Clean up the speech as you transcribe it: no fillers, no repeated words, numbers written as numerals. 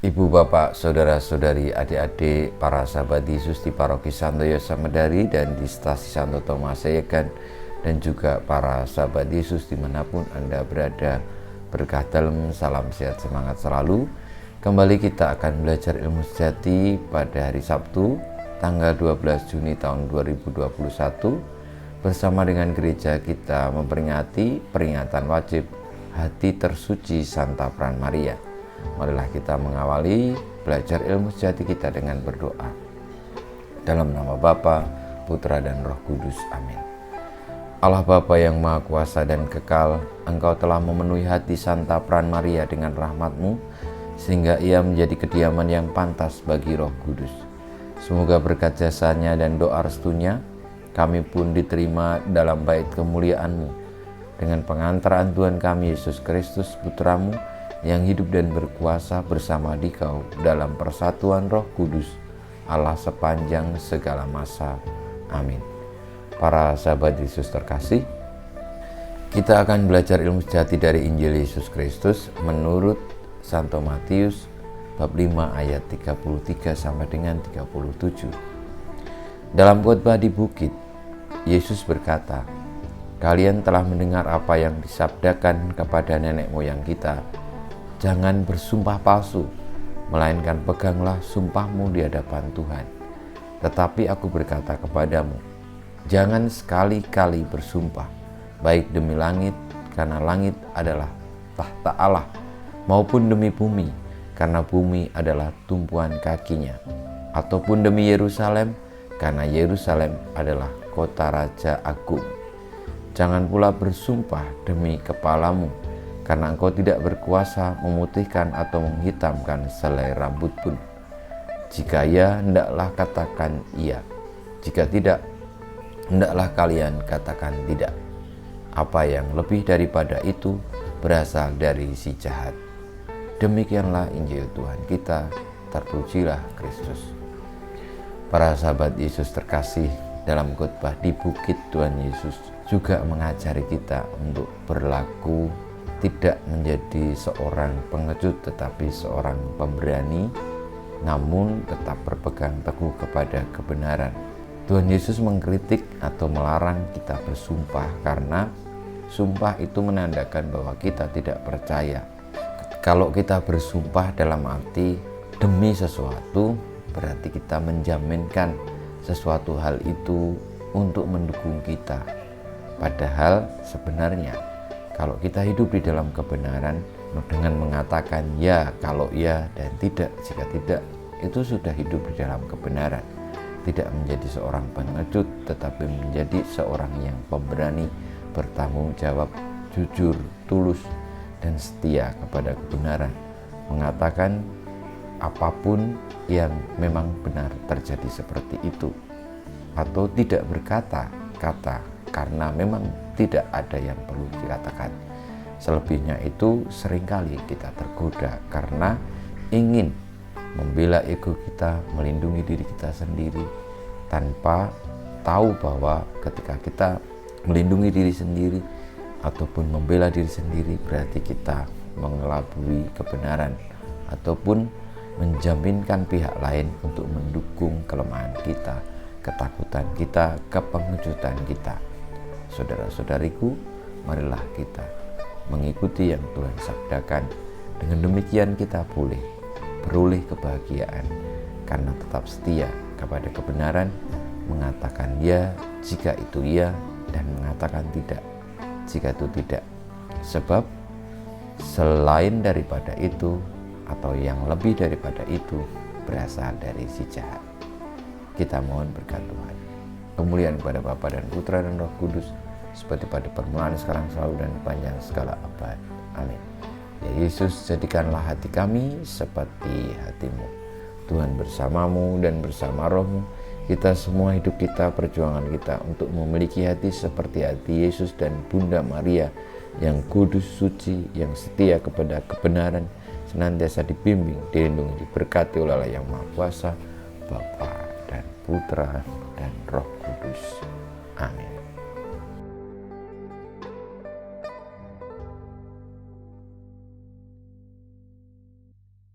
Ibu, bapak, saudara-saudari, adik-adik, para sahabat Yesus di Paroki Santo Yosef Medari dan di Stasi Santo Thomas Sayegan, dan juga para sahabat Yesus dimanapun Anda berada, berkah dalam, salam sehat semangat selalu. Kembali kita akan belajar ilmu sejati pada hari Sabtu tanggal 12 Juni tahun 2021 bersama dengan gereja kita memperingati peringatan wajib Hati Tersuci Santa Peran Maria. Marilah kita mengawali belajar ilmu sejati kita dengan berdoa. Dalam nama Bapa, Putra dan Roh Kudus. Amin. Allah Bapa yang Maha Kuasa dan Kekal, Engkau telah memenuhi hati Santa Peran Maria dengan rahmat-Mu, sehingga ia menjadi kediaman yang pantas bagi Roh Kudus. Semoga berkat jasanya dan doa restunya, kami pun diterima dalam bait kemuliaan-Mu, dengan pengantaran Tuhan kami Yesus Kristus, Putra-Mu, yang hidup dan berkuasa bersama Dikau dalam persatuan Roh Kudus, Allah sepanjang segala masa. Amin. Para sahabat Yesus terkasih, kita akan belajar ilmu sejati dari Injil Yesus Kristus menurut Santo Matius bab 5 ayat 33 sampai dengan 37. Dalam khotbah di bukit, Yesus berkata, "Kalian telah mendengar apa yang disabdakan kepada nenek moyang kita, jangan bersumpah palsu, melainkan peganglah sumpahmu di hadapan Tuhan. Tetapi aku berkata kepadamu, jangan sekali-kali bersumpah, baik demi langit, karena langit adalah tahta Allah, maupun demi bumi, karena bumi adalah tumpuan kakinya, ataupun demi Yerusalem, karena Yerusalem adalah kota Raja Agung. Jangan pula bersumpah demi kepalamu, karena engkau tidak berkuasa memutihkan atau menghitamkan selai rambut pun. Jika ya, hendaklah katakan iya. Jika tidak, hendaklah kalian katakan tidak. Apa yang lebih daripada itu berasal dari si jahat." Demikianlah Injil Tuhan kita, terpujilah Kristus. Para sahabat Yesus terkasih, dalam khotbah di bukit Tuhan Yesus juga mengajari kita untuk berlaku tidak menjadi seorang pengecut tetapi seorang pemberani, namun tetap berpegang teguh kepada kebenaran. Tuhan Yesus mengkritik atau melarang kita bersumpah karena sumpah itu menandakan bahwa kita tidak percaya. Kalau kita bersumpah dalam arti demi sesuatu, berarti kita menjaminkan sesuatu hal itu untuk mendukung kita. Padahal sebenarnya kalau kita hidup di dalam kebenaran dengan mengatakan ya kalau ya dan tidak jika tidak, itu sudah hidup di dalam kebenaran. Tidak menjadi seorang pengecut tetapi menjadi seorang yang pemberani, bertanggung jawab, jujur, tulus, dan setia kepada kebenaran. Mengatakan apapun yang memang benar terjadi seperti itu, atau tidak berkata-kata karena memang tidak ada yang perlu dikatakan. Selebihnya itu seringkali kita tergoda karena ingin membela ego kita, melindungi diri kita sendiri, tanpa tahu bahwa ketika kita melindungi diri sendiri ataupun membela diri sendiri, berarti kita mengelabui kebenaran ataupun menjaminkan pihak lain untuk mendukung kelemahan kita, ketakutan kita, kepengejutan kita. Saudara-saudariku, marilah kita mengikuti yang Tuhan sabdakan. Dengan demikian kita boleh beroleh kebahagiaan karena tetap setia kepada kebenaran, mengatakan ya jika itu ya dan mengatakan tidak jika itu tidak. Sebab selain daripada itu atau yang lebih daripada itu berasal dari si jahat. Kita mohon berkat Tuhan. Kemuliaan kepada Bapa dan Putra dan Roh Kudus, seperti pada permulaan, sekarang, selalu, dan panjang segala abad. Amin. Ya Yesus, jadikanlah hati kami seperti hati-Mu. Tuhan bersamamu dan bersama Roh-Mu. Kita semua hidup kita, perjuangan kita untuk memiliki hati seperti hati Yesus dan Bunda Maria yang kudus, suci, yang setia kepada kebenaran, senantiasa dibimbing, dilindungi, diberkati oleh Allah yang Maha Kuasa, Bapa dan Putra dan Roh Kudus. Amin.